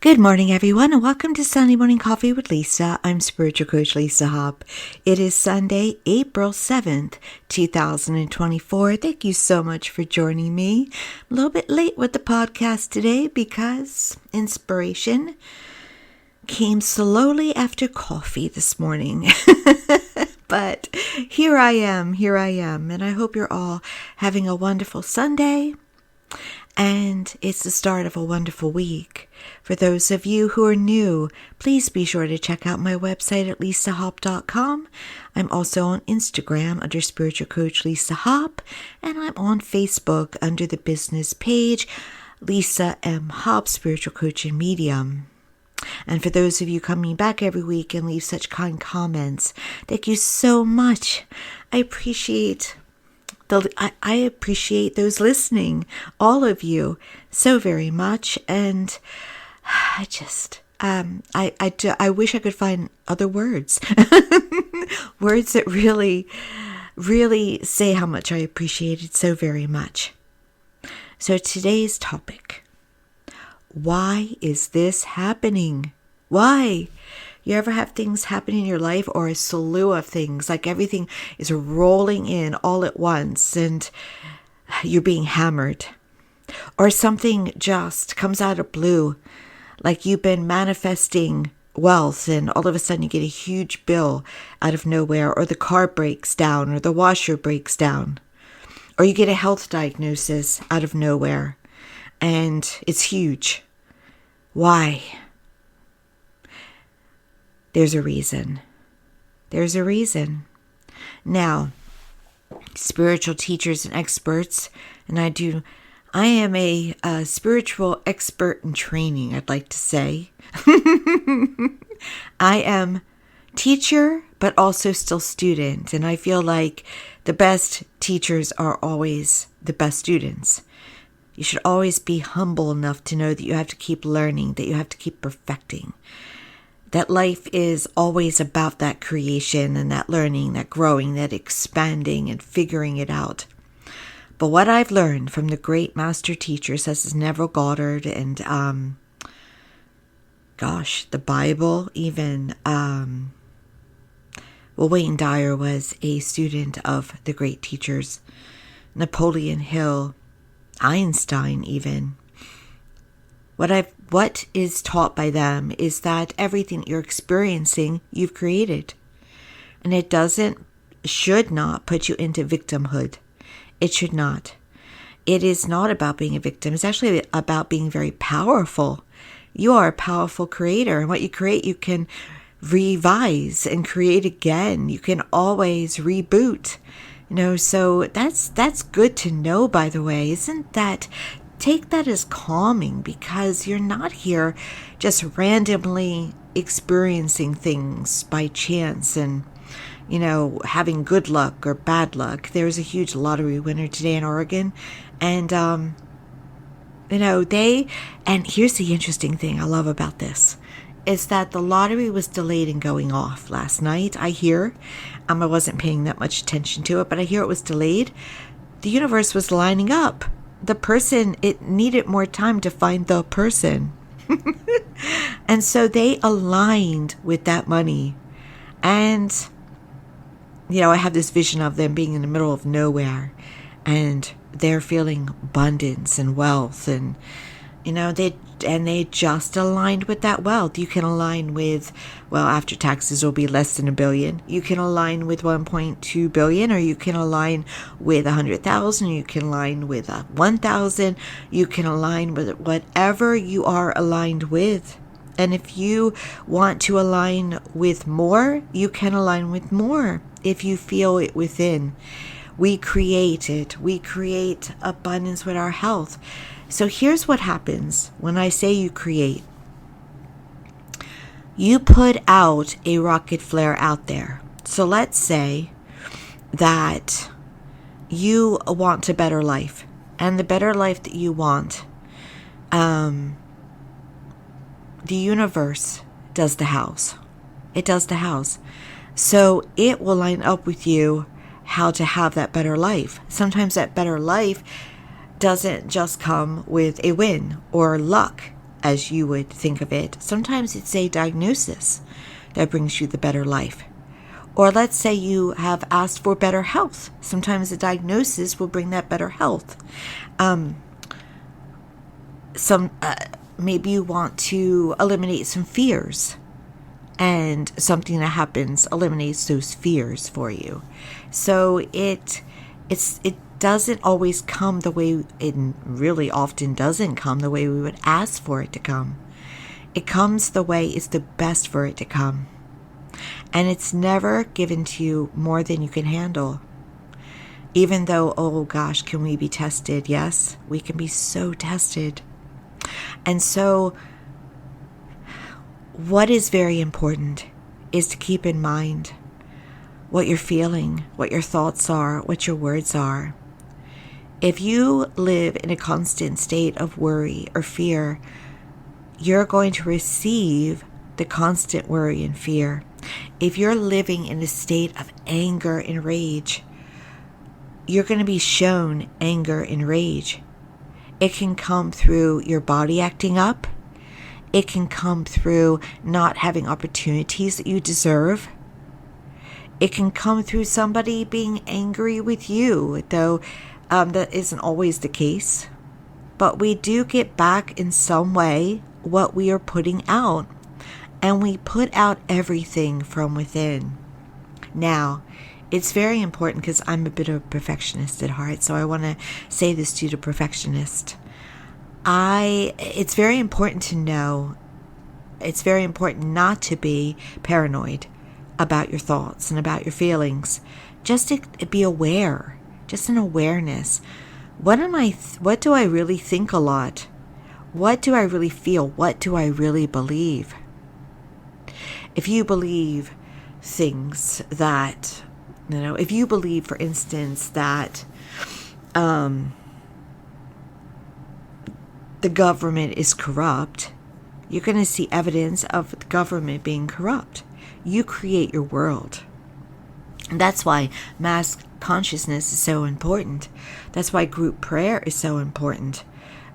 Good morning, everyone, and welcome to Sunday Morning Coffee with Lisa. I'm Spiritual Coach Lisa Hopp. It is Sunday, April 7th, 2024. Thank you so much for joining me. I'm a little bit late with the podcast today because inspiration came slowly after coffee this morning. But here I am, and I hope you're all having a wonderful Sunday. And it's the start of a wonderful week. For those of you who are new, please be sure to check out my website at lisahopp.com. I'm also on Instagram under Spiritual Coach Lisa Hopp, and I'm on Facebook under the business page Lisa M. Hopp, Spiritual Coach and Medium. And for those of you coming back every week and leave such kind comments, thank you so much. I appreciate those listening, all of you, so very much. And I just, I wish I could find other words, words that really, really say how much I appreciate it so very much. So today's topic, why is this happening? Why? You ever have things happen in your life, or a slew of things, like everything is rolling in all at once and you're being hammered? Or something just comes out of blue, like you've been manifesting wealth and all of a sudden you get a huge bill out of nowhere, or the car breaks down, or the washer breaks down, or you get a health diagnosis out of nowhere and it's huge. Why? There's a reason. There's a reason. Now, spiritual teachers and experts, and I am a spiritual expert in training, I'd like to say. I am teacher, but also still student, and I feel like the best teachers are always the best students. You should always be humble enough to know that you have to keep learning, that you have to keep perfecting. That life is always about that creation and that learning, that growing, that expanding and figuring it out. But what I've learned from the great master teachers, such as Neville Goddard and, the Bible, even, Wayne Dyer was a student of the great teachers, Napoleon Hill, Einstein even. What is taught by them is that everything you're experiencing, you've created. And it should not put you into victimhood. It should not. It is not about being a victim. It's actually about being very powerful. You are a powerful creator. And what you create, you can revise and create again. You can always reboot. So that's good to know, by the way. Take that as calming, because you're not here just randomly experiencing things by chance and, having good luck or bad luck. There was a huge lottery winner today in Oregon, and, and here's the interesting thing I love about this, is that the lottery was delayed in going off last night. I hear, I wasn't paying that much attention to it, but I hear it was delayed. The universe was lining up. The person, it needed more time to find the person. And so they aligned with that money. And, I have this vision of them being in the middle of nowhere, and they're feeling abundance and wealth, and, they just aligned with that wealth. You can align with, after taxes will be less than $1 billion. You can align with 1.2 billion, or you can align with 100,000. You can align with 1,000. You can align with whatever you are aligned with. And if you want to align with more, you can align with more if you feel it within. We create it. We create abundance with our health. So here's what happens when I say you create. You put out a rocket flare out there. So let's say that you want a better life. And the better life that you want, the universe does the house. It does the house. So it will line up with you how to have that better life. Sometimes that better life doesn't just come with a win or luck. as you would think of it. Sometimes it's a diagnosis that brings you the better life. Or let's say you have asked for better health. Sometimes a diagnosis will bring that better health. Maybe you want to eliminate some fears, and something that happens eliminates those fears for you. So it doesn't always come the way, it really often doesn't come the way we would ask for it to come. It comes the way it's the best for it to come. And it's never given to you more than you can handle. Even though, oh gosh, can we be tested? Yes, we can be so tested. And so what is very important is to keep in mind what you're feeling, what your thoughts are, what your words are. If you live in a constant state of worry or fear, you're going to receive the constant worry and fear. If you're living in a state of anger and rage, you're going to be shown anger and rage. It can come through your body acting up. It can come through not having opportunities that you deserve. It can come through somebody being angry with you, though that isn't always the case. But we do get back in some way what we are putting out. And we put out everything from within. Now, it's very important, because I'm a bit of a perfectionist at heart, so I want to say this to the perfectionist. It's very important to know, it's very important not to be paranoid about your thoughts and about your feelings. Just to be aware, just an awareness. What do I really think a lot? What do I really feel? What do I really believe? If you believe things that, if you believe, for instance, that the government is corrupt, you're going to see evidence of the government being corrupt. You create your world. And that's why mass consciousness is so important. That's why group prayer is so important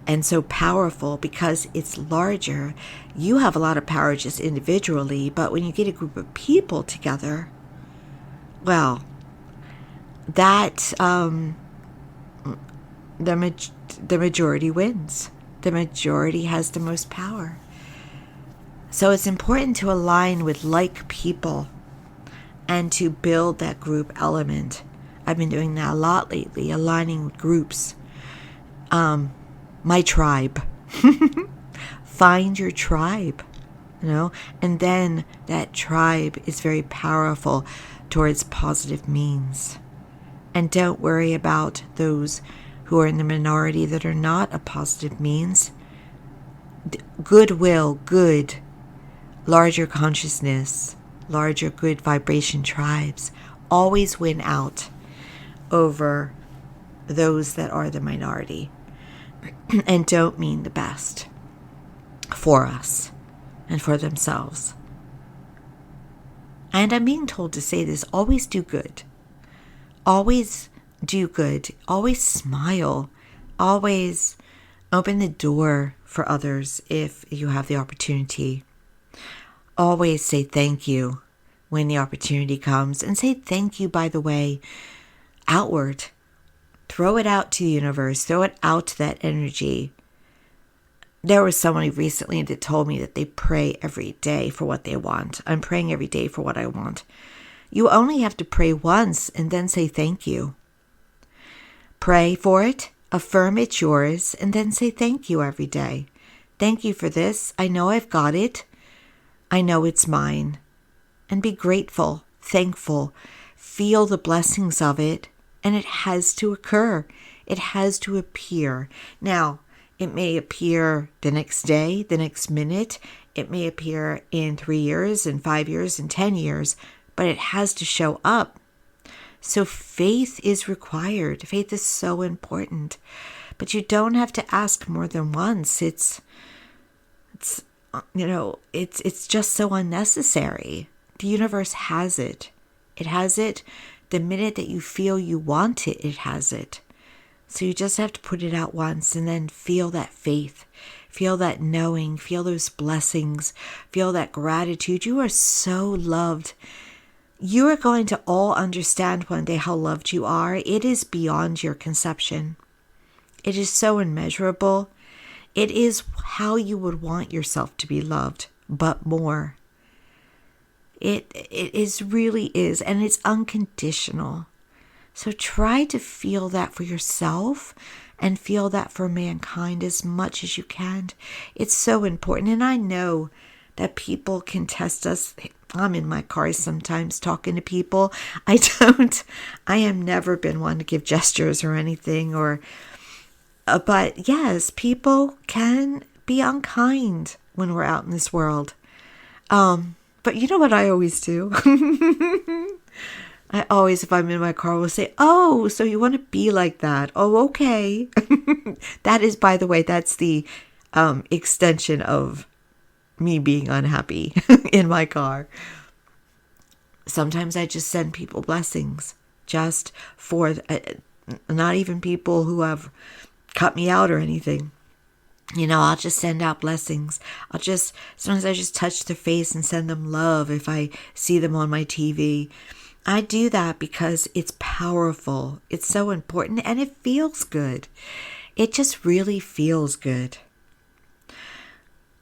and so powerful, because it's larger. You have a lot of power just individually, but when you get a group of people together, well, that the majority wins. The majority has the most power. So it's important to align with like people and to build that group element. I've been doing that a lot lately, aligning with groups. My tribe. Find your tribe, and then that tribe is very powerful towards positive means. And don't worry about those who are in the minority that are not a positive means. Goodwill, good, larger consciousness, larger good vibration tribes always win out over those that are the minority and don't mean the best for us and for themselves. And I'm being told to say this: always do good. Always do good. Always smile. Always open the door for others if you have the opportunity. Always say thank you when the opportunity comes. And say thank you, by the way, outward. Throw it out to the universe. Throw it out to that energy. There was somebody recently that told me that they pray every day for what they want. I'm praying every day for what I want. You only have to pray once and then say thank you. Pray for it, affirm it's yours, and then say thank you every day. Thank you for this. I know I've got it. I know it's mine. And be grateful, thankful, feel the blessings of it, and it has to occur. It has to appear. Now, it may appear the next day, the next minute. It may appear in 3 years, in 5 years, in 10 years, but it has to show up. So faith is required. Faith is so important. But you don't have to ask more than once. It's just so unnecessary. The universe has it. It has it. The minute that you feel you want it, it has it. So you just have to put it out once and then feel that faith. Feel that knowing, feel those blessings, feel that gratitude. You are so loved. You are going to all understand one day how loved you are. It is beyond your conception. It is so immeasurable. It is how you would want yourself to be loved, but more. It really is, and it's unconditional. So try to feel that for yourself and feel that for mankind as much as you can. It's so important. And I know that people can test us. I'm in my car sometimes talking to people. I have never been one to give gestures or anything, but yes, people can be unkind when we're out in this world. But you know what I always do? I always, if I'm in my car, will say, oh, so you want to be like that? Oh, okay. That is, by the way, that's the extension of me being unhappy in my car. Sometimes I just send people blessings just for, not even people who have cut me out or anything. I'll just send out blessings. Sometimes I just touch their face and send them love if I see them on my TV. I do that because it's powerful. It's so important and it feels good. It just really feels good.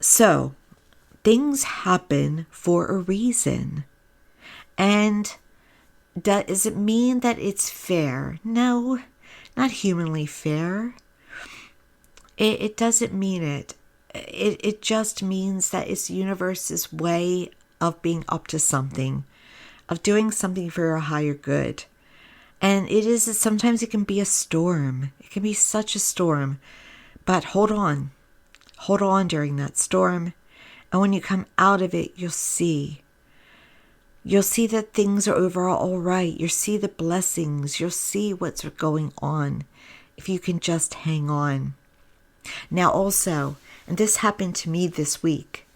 So, things happen for a reason. And does it mean that it's fair? No, not humanly fair. It doesn't mean it. It just means that it's the universe's way of being up to something, of doing something for a higher good. And sometimes it can be a storm. It can be such a storm. But hold on. Hold on during that storm. And when you come out of it, you'll see. You'll see that things are overall all right. You'll see the blessings. You'll see what's going on if you can just hang on. Now also, and this happened to me this week,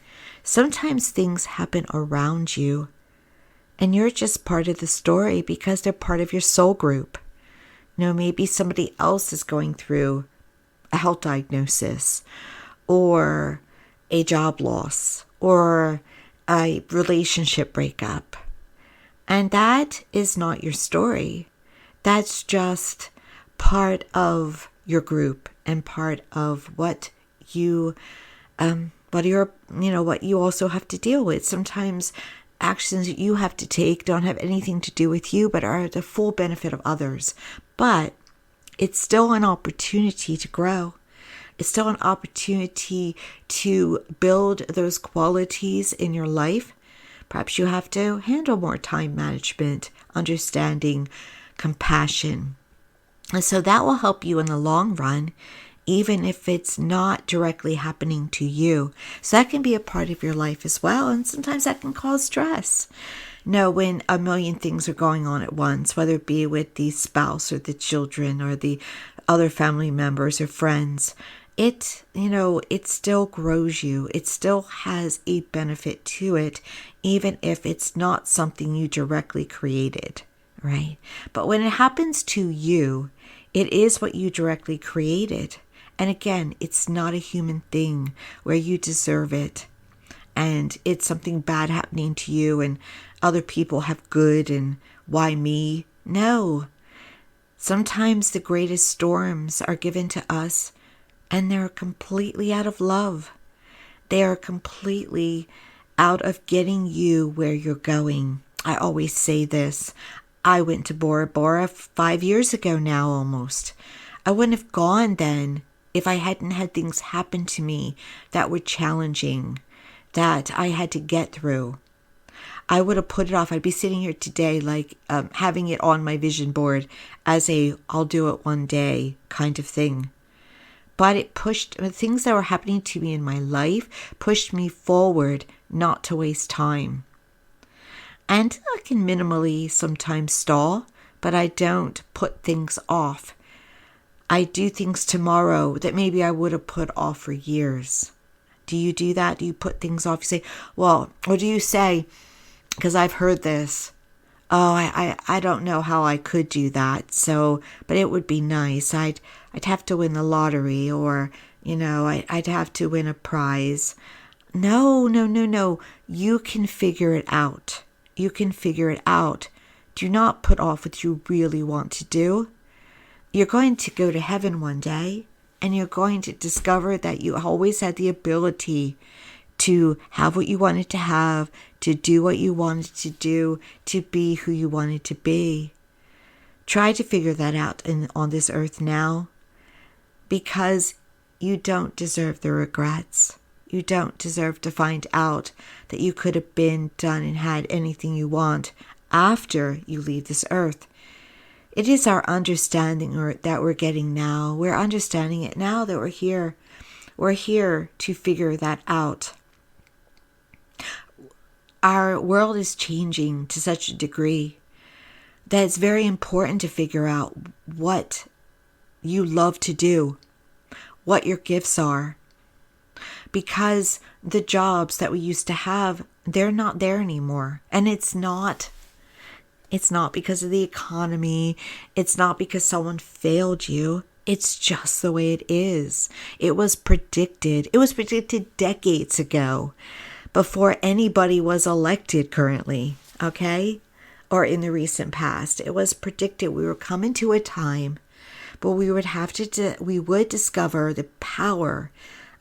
sometimes things happen around you and you're just part of the story because they're part of your soul group. Maybe somebody else is going through a health diagnosis or a job loss or a relationship breakup. And that is not your story. That's just part of your group and part of what you also have to deal with. Sometimes actions that you have to take don't have anything to do with you, but are the full benefit of others. But it's still an opportunity to grow. It's still an opportunity to build those qualities in your life. Perhaps you have to handle more time management, understanding, compassion. And so that will help you in the long run, even if it's not directly happening to you. So that can be a part of your life as well. And sometimes that can cause stress. When a million things are going on at once, whether it be with the spouse or the children or the other family members or friends, it still grows you. It still has a benefit to it, even if it's not something you directly created, right? But when it happens to you, it is what you directly created. And again, it's not a human thing where you deserve it. And it's something bad happening to you and other people have good and why me? No. Sometimes the greatest storms are given to us and they're completely out of love. They are completely out of getting you where you're going. I always say this. I went to Bora Bora 5 years ago now almost. I wouldn't have gone then if I hadn't had things happen to me that were challenging, that I had to get through. I would have put it off. I'd be sitting here today having it on my vision board as I'll do it one day kind of thing. But things that were happening to me in my life pushed me forward not to waste time. And I can minimally sometimes stall, but I don't put things off. I do things tomorrow that maybe I would have put off for years. Do you do that? Do you put things off? You say, or do you say, because I've heard this, I don't know how I could do that. But it would be nice. I'd have to win the lottery or I'd have to win a prize. No, no, no, no. You can figure it out. You can figure it out. Do not put off what you really want to do. You're going to go to heaven one day, and you're going to discover that you always had the ability to have what you wanted to have, to do what you wanted to do, to be who you wanted to be. Try to figure that out on this earth now, because you don't deserve the regrets. You don't deserve to find out that you could have been, done, and had anything you want after you leave this earth. It is our understanding that we're getting now. We're understanding it now that we're here. We're here to figure that out. Our world is changing to such a degree that it's very important to figure out what you love to do, what your gifts are. Because the jobs that we used to have, they're not there anymore. And it's not because of the economy. It's not because someone failed you. It's just the way it is. It was predicted. It was predicted decades ago, before anybody was elected currently, okay? Or in the recent past. It was predicted we were coming to a time where we would discover the power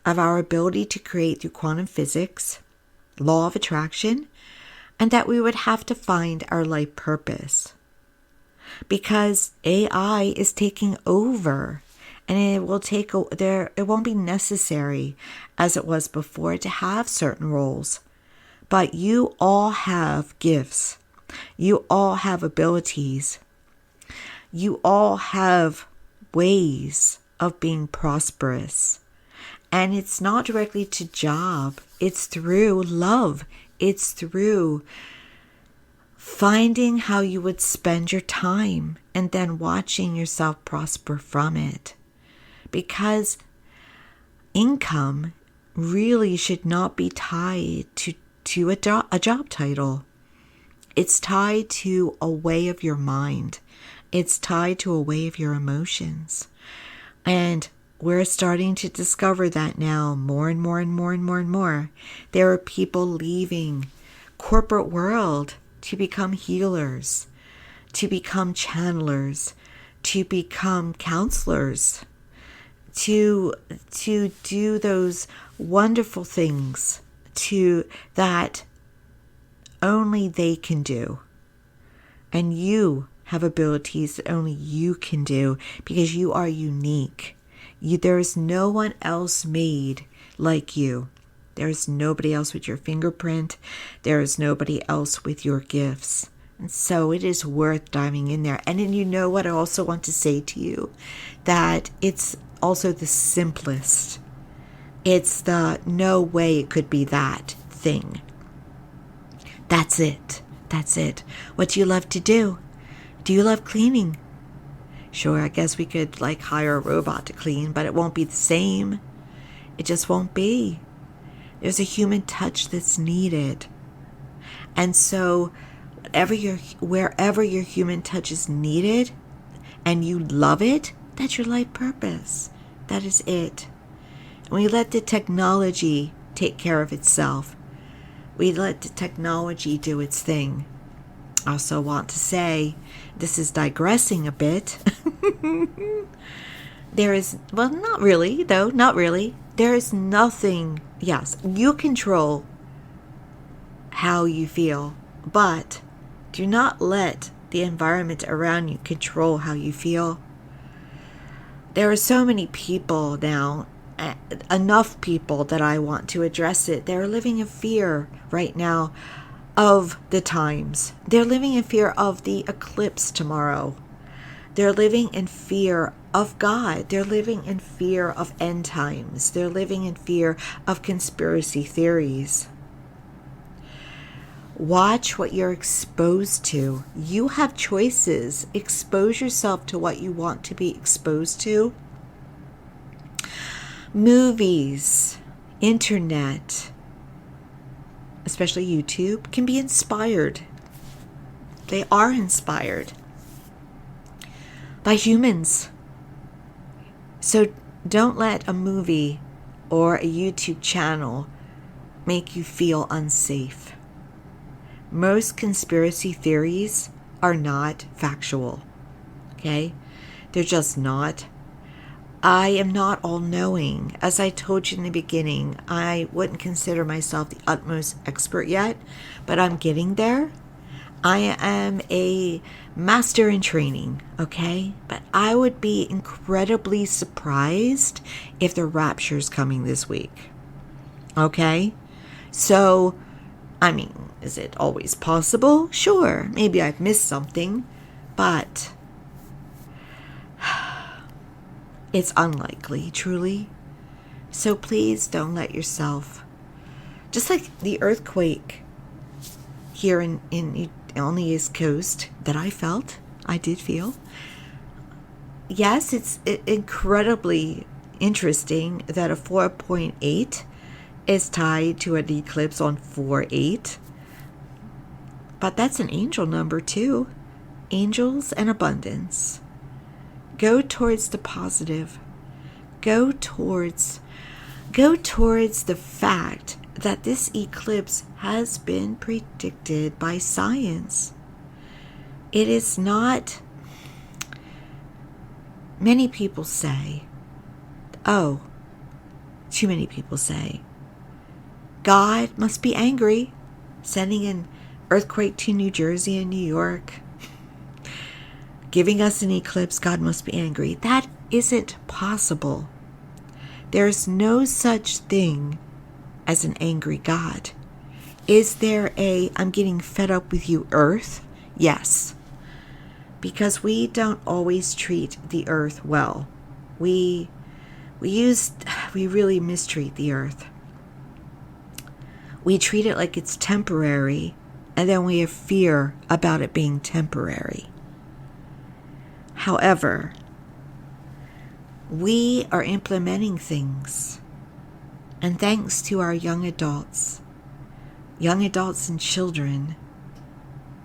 of our ability to create through quantum physics, law of attraction, and that we would have to find our life purpose. Because AI is taking over, and it won't be necessary as it was before to have certain roles. But you all have gifts. You all have abilities. You all have ways of being prosperous. And it's not directly to job. It's through love. It's through finding how you would spend your time and then watching yourself prosper from it. Because income really should not be tied to a job title. It's tied to a way of your mind. It's tied to a way of your emotions. And we're starting to discover that now more and more and more and more and more. There are people leaving corporate world to become healers, to become channelers, to become counselors, to do those wonderful things that only they can do. And you have abilities that only you can do because you are unique. There is no one else made like you. There is nobody else with your fingerprint. There is nobody else with your gifts. And so it is worth diving in there. And then what I also want to say to you, that it's also the simplest. It's the no way it could be that thing. That's it. That's it. What do you love to do? Do you love cleaning? Sure, I guess we could hire a robot to clean, but it won't be the same. It just won't be. There's a human touch that's needed. And so wherever your human touch is needed and you love it, that's your life purpose. That is it. And we let the technology take care of itself. We let the technology do its thing. I also want to say, this is digressing a bit. Not really, though, not really. There is nothing, yes, you control how you feel, but do not let the environment around you control how you feel. There are so many people now, enough people that I want to address it. They're living in fear right now of the times. They're living in fear of the eclipse tomorrow. They're living in fear of God. They're living in fear of end times. They're living in fear of conspiracy theories. Watch what you're exposed to. You have choices. Expose yourself to what you want to be exposed to. Movies, internet, especially YouTube, can be inspired. They are inspired by humans. So Don't let a movie or a YouTube channel make you feel unsafe. Most conspiracy theories are not factual, okay? They're just not. I am not all-knowing. As I told you in the beginning, I wouldn't consider myself the utmost expert yet, but I'm getting there. I am a master in training, okay? But I would be incredibly surprised if the rapture is coming this week, okay? So, I mean, is it always possible? Sure, maybe I've missed something, but it's unlikely, truly. So please don't let yourself, just like the earthquake here on the East Coast that I did feel. Yes, it's incredibly interesting that a 4.8 is tied to an eclipse on 4/8. But that's an angel number too. Angels and abundance. Go towards the positive. Go towards the fact that this eclipse has been predicted by science. It is not. Many people say, too many people say, God must be angry, sending an earthquake to New Jersey and New York, giving us an eclipse. God must be angry. That isn't possible. There's no such thing as an angry God. Is there I'm getting fed up with you, earth? Yes. Because we don't always treat the earth well. We really mistreat the earth. We treat it like it's temporary, and then we have fear about it being temporary. However, we are implementing things, and thanks to our young adults and children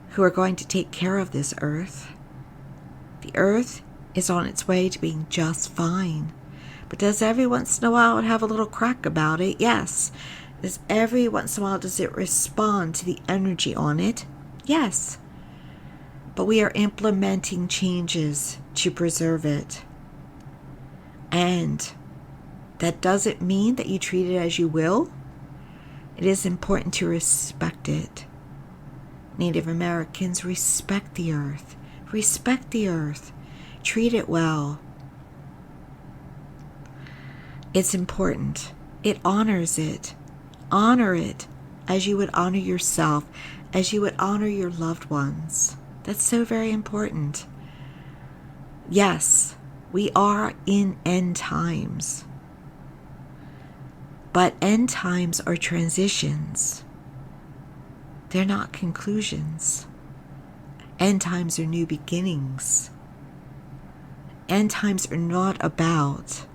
who are going to take care of this earth, the earth is on its way to being just fine. But does every once in a while it have a little crack about it? Yes. Does every once in a while does it respond to the energy on it? Yes. But we are implementing changes to preserve it. And that doesn't mean that you treat it as you will. It is important to respect it. Native Americans, respect the earth. Respect the earth. Treat it well. It's important. It honors it. Honor it as you would honor yourself, as you would honor your loved ones. That's so very important. Yes, we are in end times. But end times are transitions. They're not conclusions. End times are new beginnings. End times are not about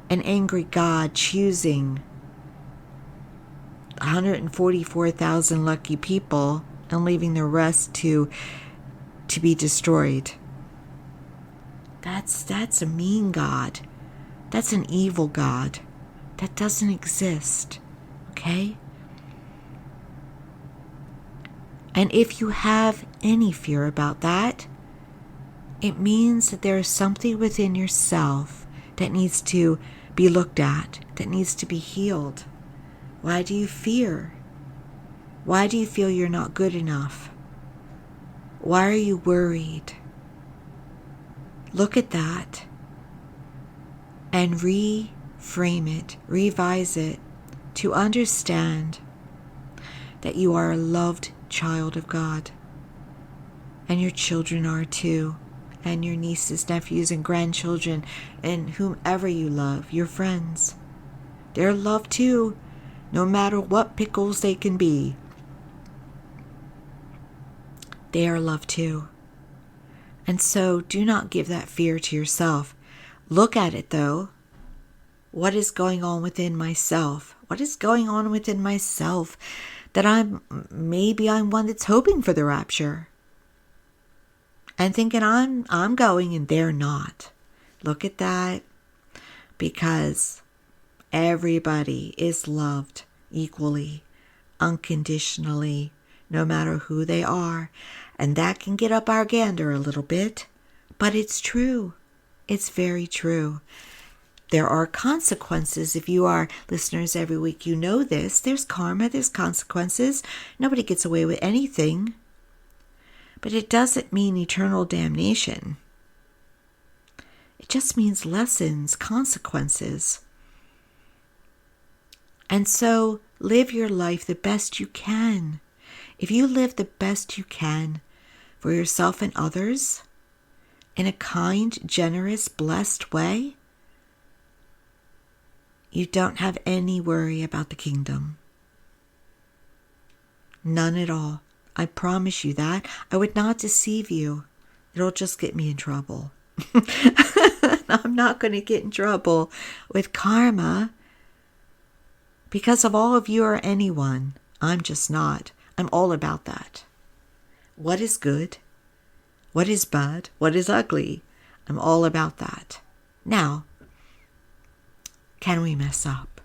an angry God choosing 144,000 lucky people and leaving the rest to be destroyed. That's a mean God. That's an evil God. That doesn't exist. Okay? And if you have any fear about that, it means that there is something within yourself that needs to be looked at, that needs to be healed. Why do you fear? Why do you feel you're not good enough? Why are you worried? Look at that and reframe it, revise it to understand that you are a loved child of God. And your children are too. And your nieces, nephews, and grandchildren, and whomever you love, your friends. They're loved too, no matter what pickles they can be. They are loved too. And so do not give that fear to yourself. Look at it though. What is going on within myself? What is going on within myself that maybe I'm one that's hoping for the rapture and thinking I'm going and they're not. Look at that. because everybody is loved equally, unconditionally, no matter who they are. And that can get up our gander a little bit, but it's true. It's very true. There are consequences. If you are listeners every week, you know this. There's karma, there's consequences. Nobody gets away with anything. But it doesn't mean eternal damnation. It just means lessons, consequences. And so live your life the best you can. If you live the best you can for yourself and others in a kind, generous, blessed way, you don't have any worry about the kingdom. None at all. I promise you that. I would not deceive you. It'll just get me in trouble. I'm not going to get in trouble with karma because of all of you or anyone. I'm just not. I'm all about that. What is good? What is bad? What is ugly? I'm all about that. Now, can we mess up?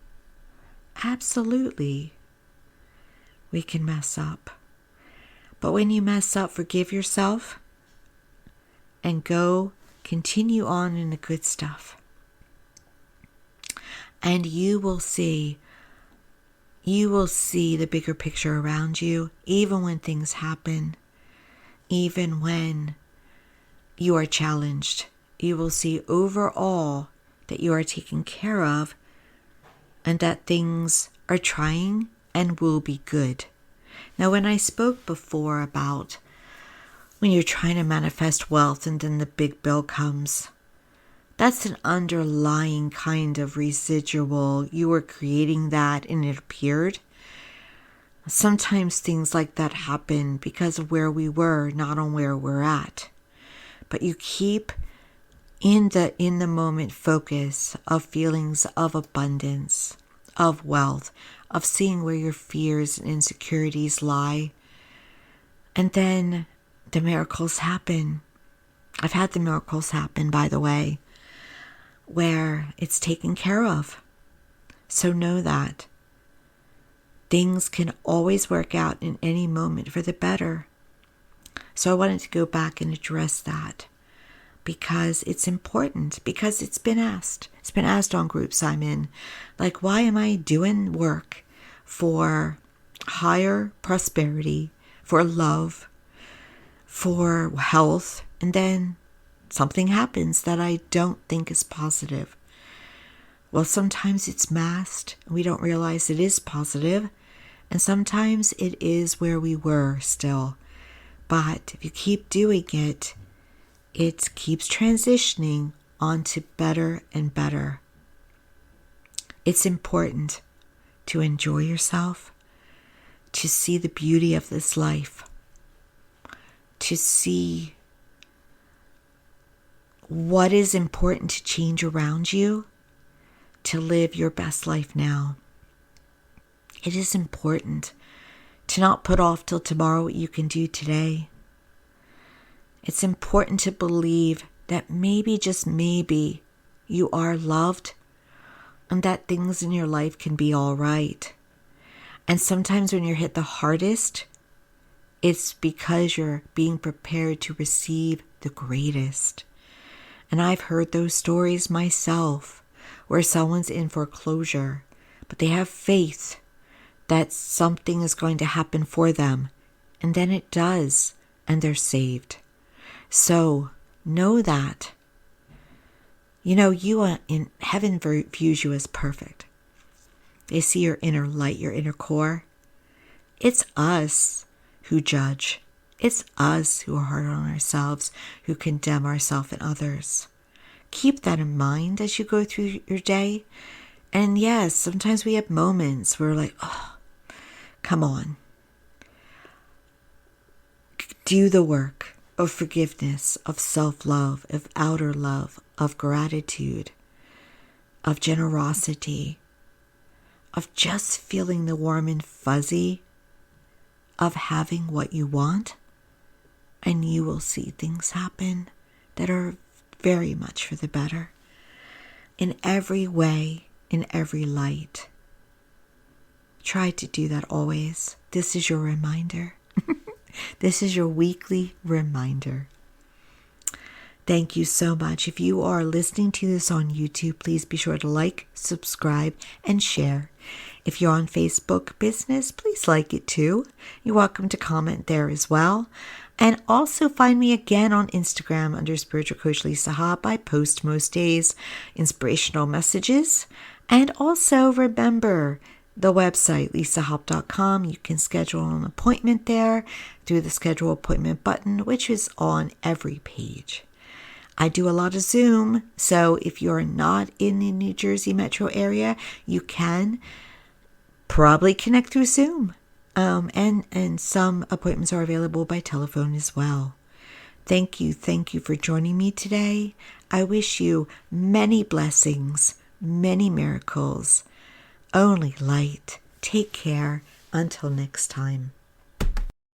Absolutely. We can mess up. But when you mess up, forgive yourself and continue on in the good stuff. And you will see the bigger picture around you, even when things happen, even when you are challenged. You will see overall that you are taken care of and that things are trying and will be good. Now, when I spoke before about when you're trying to manifest wealth and then the big bill comes, that's an underlying kind of residual. You were creating that and it appeared. Sometimes things like that happen because of where we were, not on where we're at. But you keep in the moment focus of feelings of abundance, of wealth, of seeing where your fears and insecurities lie. And then the miracles happen. I've had the miracles happen, by the way, where it's taken care of. So know that things can always work out in any moment for the better. So I wanted to go back and address that because it's important, because it's been asked. It's been asked on groups I'm in. Like, why am I doing work for higher prosperity, for love, for health, and then something happens that I don't think is positive? Well, sometimes it's masked and we don't realize it is positive, and sometimes it is where we were still. But if you keep doing it, it keeps transitioning onto better and better. It's important to enjoy yourself, to see the beauty of this life, to see what is important to change around you, to live your best life now. It is important to not put off till tomorrow what you can do today. It's important to believe that maybe, just maybe, you are loved and that things in your life can be all right. And sometimes when you're hit the hardest, it's because you're being prepared to receive the greatest. And I've heard those stories myself where someone's in foreclosure, but they have faith that something is going to happen for them. And then it does, and they're saved. So know that. You are in heaven views you as perfect. They see your inner light, your inner core. It's us who judge. It's us who are hard on ourselves, who condemn ourselves and others. Keep that in mind as you go through your day. And yes, sometimes we have moments where we're like, oh, come on. Do the work of forgiveness, of self-love, of outer love, of gratitude, of generosity, of just feeling the warm and fuzzy of having what you want, and you will see things happen that are very much for the better. in every way, in every light. Try to do that always. This is your reminder. This is your weekly reminder. Thank you so much. If you are listening to this on YouTube, please be sure to like, subscribe, and share. If you're on Facebook Business, please like it too. You're welcome to comment there as well. And also find me again on Instagram under Spiritual Coach Lisa Hopp. I post most days inspirational messages. And also remember the website, lisahopp.com. You can schedule an appointment there through the schedule appointment button, which is on every page. I do a lot of Zoom, so if you're not in the New Jersey metro area, you can probably connect through Zoom. And some appointments are available by telephone as well. Thank you for joining me today. I wish you many blessings, many miracles, only light. Take care. Until next time.